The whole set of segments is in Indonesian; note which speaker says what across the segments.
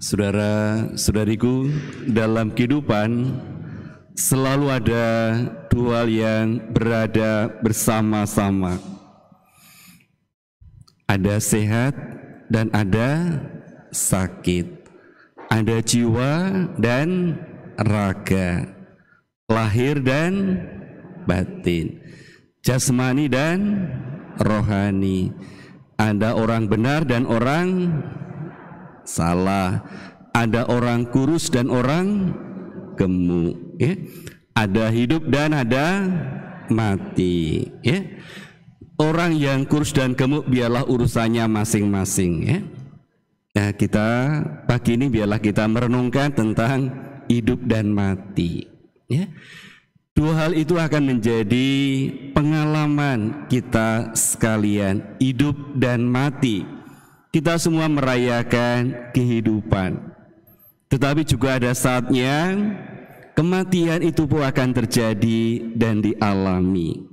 Speaker 1: Saudara-saudariku, dalam kehidupan selalu ada dua hal yang berada bersama-sama. Ada sehat dan ada sakit. Ada jiwa dan raga. Lahir dan batin. Jasmani dan rohani. Ada orang benar dan orang salah, ada orang kurus dan orang gemuk, ya. Ada hidup dan ada mati, ya. Orang yang kurus dan gemuk biarlah urusannya masing-masing, ya. Nah, kita pagi ini biarlah kita merenungkan tentang hidup dan mati, ya. Dua hal itu akan menjadi pengalaman kita sekalian, hidup dan mati. Kita semua merayakan kehidupan, tetapi juga ada saatnya kematian itu pun akan terjadi dan dialami.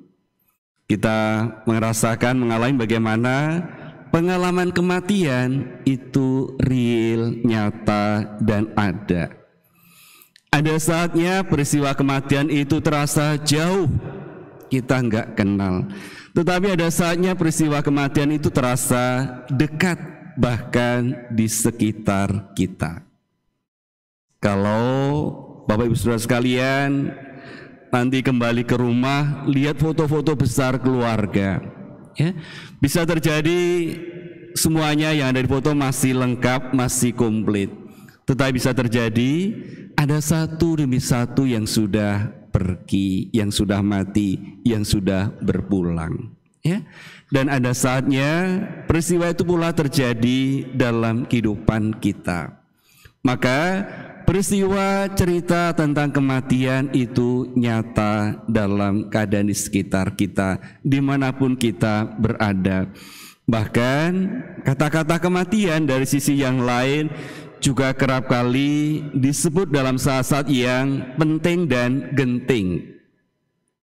Speaker 1: Kita merasakan, mengalami bagaimana pengalaman kematian itu real, nyata, dan ada. Ada saatnya peristiwa kematian itu terasa jauh, kita nggak kenal. Tetapi ada saatnya peristiwa kematian itu terasa dekat, bahkan di sekitar kita. Kalau Bapak Ibu Saudara sekalian nanti kembali ke rumah, lihat foto-foto besar keluarga, ya, bisa terjadi semuanya yang ada di foto masih lengkap, masih komplit. Tetapi bisa terjadi ada satu demi satu yang sudah pergi, yang sudah mati, yang sudah berpulang, ya. Dan ada saatnya peristiwa itu pula terjadi dalam kehidupan kita. Maka peristiwa cerita tentang kematian itu nyata dalam keadaan di sekitar kita, dimanapun kita berada. Bahkan kata-kata kematian dari sisi yang lain juga kerap kali disebut dalam saat-saat yang penting dan genting.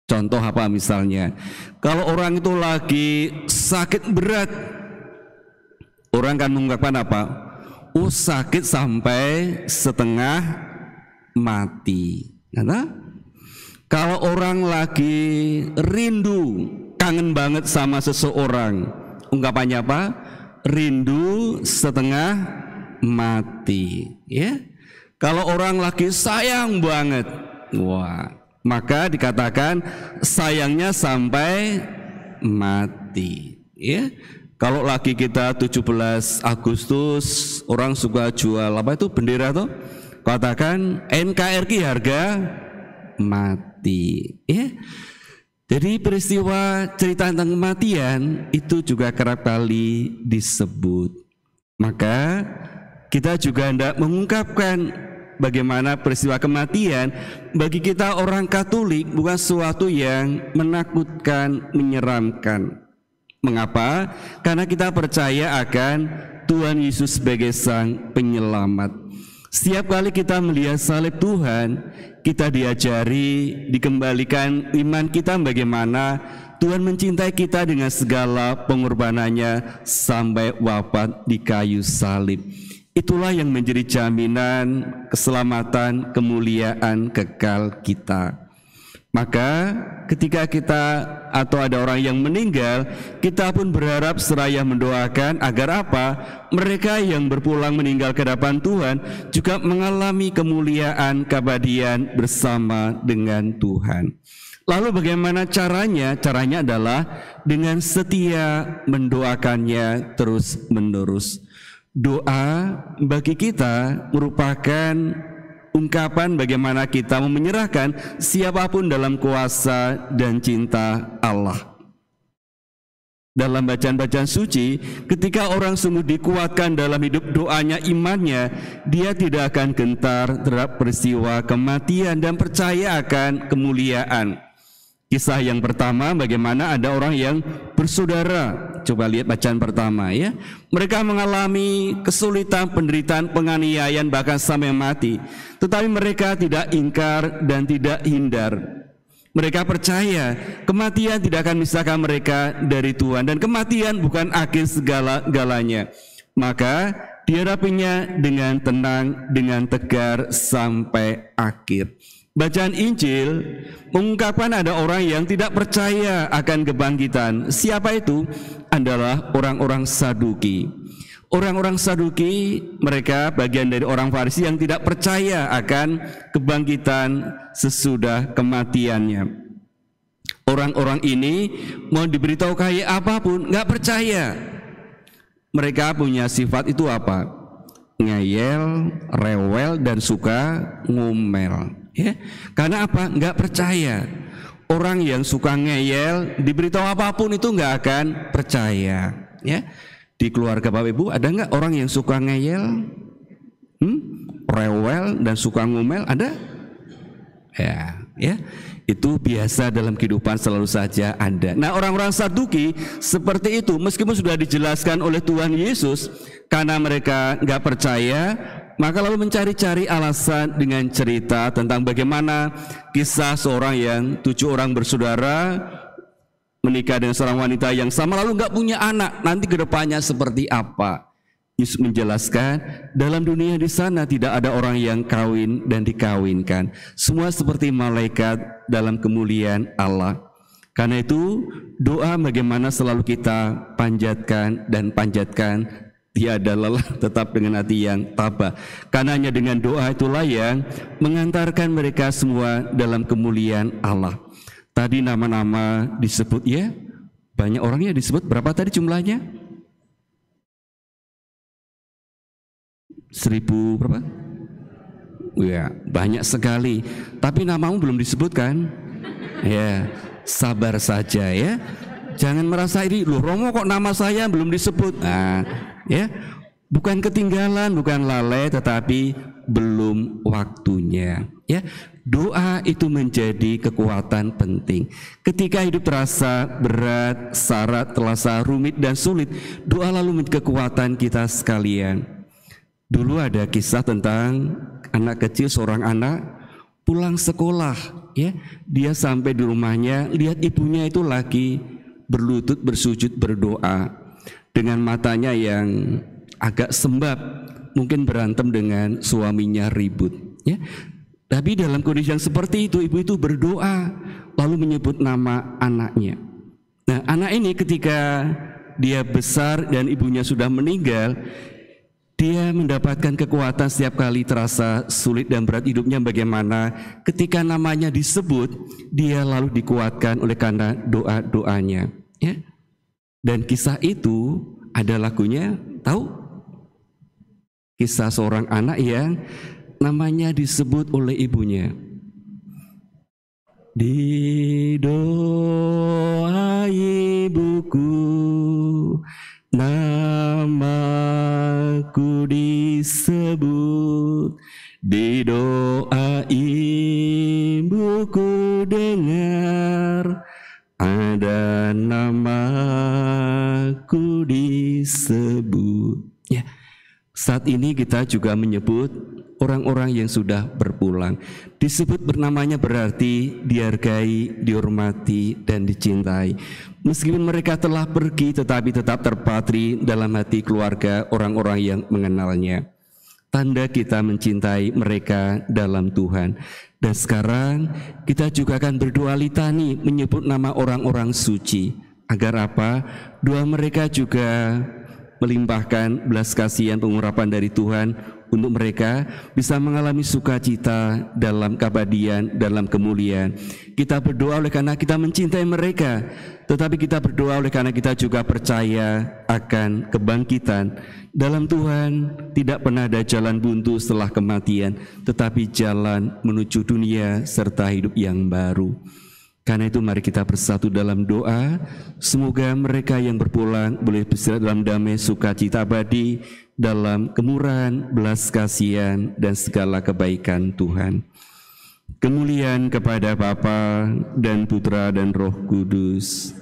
Speaker 1: Contoh apa misalnya? Kalau orang itu lagi sakit berat, orang kan mengungkapkan apa? Oh, sakit sampai setengah mati. Nah, kalau orang lagi rindu, kangen banget sama seseorang, ungkapannya apa? Rindu setengah mati, ya. Kalau orang lagi sayang banget, wah, maka dikatakan sayangnya sampai mati, ya. Kalau lagi kita 17 Agustus, orang suka jual apa itu bendera tuh, katakan NKRI harga mati, ya. Jadi peristiwa cerita tentang kematian itu juga kerap kali disebut. Maka kita juga hendak mengungkapkan bagaimana peristiwa kematian bagi kita orang Katolik bukan sesuatu yang menakutkan, menyeramkan. Mengapa? Karena kita percaya akan Tuhan Yesus sebagai Sang Penyelamat. Setiap kali kita melihat salib Tuhan, kita diajari, dikembalikan iman kita bagaimana Tuhan mencintai kita dengan segala pengorbanannya sampai wafat di kayu salib. Itulah yang menjadi jaminan keselamatan, kemuliaan kekal kita. Maka ketika kita atau ada orang yang meninggal, kita pun berharap seraya mendoakan agar apa? Mereka yang berpulang meninggal ke hadapan Tuhan juga mengalami kemuliaan keabadian bersama dengan Tuhan. Lalu bagaimana caranya? Caranya adalah dengan setia mendoakannya terus-menerus. Doa bagi kita merupakan ungkapan bagaimana kita mau menyerahkan siapapun dalam kuasa dan cinta Allah. Dalam bacaan-bacaan suci, ketika orang sungguh dikuatkan dalam hidup doanya, imannya, dia tidak akan gentar terhadap peristiwa kematian dan percaya akan kemuliaan. Kisah yang pertama, bagaimana ada orang yang bersaudara. Coba lihat bacaan pertama, ya. Mereka mengalami kesulitan, penderitaan, penganiayaan, bahkan sampai mati. Tetapi mereka tidak ingkar dan tidak hindar. Mereka percaya kematian tidak akan memisahkan mereka dari Tuhan, dan kematian bukan akhir segala-galanya. Maka dihadapinya dengan tenang, dengan tegar sampai akhir. Bacaan Injil mengungkapkan ada orang yang tidak percaya akan kebangkitan. Siapa itu? Adalah orang-orang Saduki. Orang-orang Saduki, mereka bagian dari orang Farisi yang tidak percaya akan kebangkitan sesudah kematiannya. Orang-orang ini mau diberitahu kayak apapun, nggak percaya. Mereka punya sifat itu apa? Ngeyel, rewel, dan suka ngomel. Ya, karena apa? Nggak percaya. Orang yang suka ngeyel, diberitahu apapun itu nggak akan percaya. Ya. Di keluarga Bapak Ibu ada nggak orang yang suka ngeyel, rewel dan suka ngomel? Ada? Ya, itu biasa dalam kehidupan, selalu saja ada. Nah, orang-orang Saduki seperti itu, meskipun sudah dijelaskan oleh Tuhan Yesus, karena mereka nggak percaya, maka lalu mencari-cari alasan dengan cerita tentang bagaimana kisah seorang yang 7 orang bersaudara menikah dengan seorang wanita yang sama lalu nggak punya anak, nanti kedepannya seperti apa. Yesus menjelaskan dalam dunia di sana tidak ada orang yang kawin dan dikawinkan, semua seperti malaikat dalam kemuliaan Allah. Karena itu doa bagaimana selalu kita panjatkan dan panjatkan, tiada lelah, tetap dengan hati yang tabah. Karena hanya dengan doa itulah yang mengantarkan mereka semua dalam kemuliaan Allah. Tadi nama-nama disebut ya, banyak orangnya disebut. Berapa tadi jumlahnya? 1000 berapa? Ya, banyak sekali. Tapi namamu belum disebutkan. Ya, sabar saja ya. Jangan merasa ini, loh Romo kok nama saya belum disebut. Nah, ya, bukan ketinggalan, bukan lalai, tetapi belum waktunya. Ya, doa itu menjadi kekuatan penting. Ketika hidup terasa berat, syarat, terasa rumit dan sulit, doa lalu menjadi kekuatan kita sekalian. Dulu ada kisah tentang anak kecil, seorang anak pulang sekolah, ya, dia sampai di rumahnya, lihat ibunya itu lagi berlutut bersujud berdoa dengan matanya yang agak sembab, mungkin berantem dengan suaminya, ribut, ya. Tapi dalam kondisi yang seperti itu, ibu itu berdoa lalu menyebut nama anaknya. Nah, anak ini ketika dia besar dan ibunya sudah meninggal, dia mendapatkan kekuatan setiap kali terasa sulit dan berat hidupnya. Bagaimana ketika namanya disebut, dia lalu dikuatkan oleh karena doa-doanya, ya. Dan kisah itu ada lagunya, tahu? Kisah seorang anak yang namanya disebut oleh ibunya. Di doa ibuku, namaku disebut. Di doa ibuku dengar, ada namaku disebut. Ya. Saat ini kita juga menyebut orang-orang yang sudah berpulang. Disebut bernamanya berarti dihargai, dihormati, dan dicintai. Meskipun mereka telah pergi, tetapi tetap terpatri dalam hati keluarga orang-orang yang mengenalnya. Tanda kita mencintai mereka dalam Tuhan. Dan sekarang kita juga akan berdoa litani menyebut nama orang-orang suci. Agar apa? Doa mereka juga melimpahkan belas kasihan pengurapan dari Tuhan untuk mereka bisa mengalami sukacita dalam keabadian, dalam kemuliaan. Kita berdoa oleh karena kita mencintai mereka, tetapi kita berdoa oleh karena kita juga percaya akan kebangkitan. Dalam Tuhan tidak pernah ada jalan buntu setelah kematian, tetapi jalan menuju dunia serta hidup yang baru. Karena itu mari kita bersatu dalam doa, semoga mereka yang berpulang boleh beristirahat dalam damai sukacita abadi, dalam kemurahan, belas kasihan, dan segala kebaikan Tuhan. Kemuliaan kepada Bapa dan Putra dan Roh Kudus.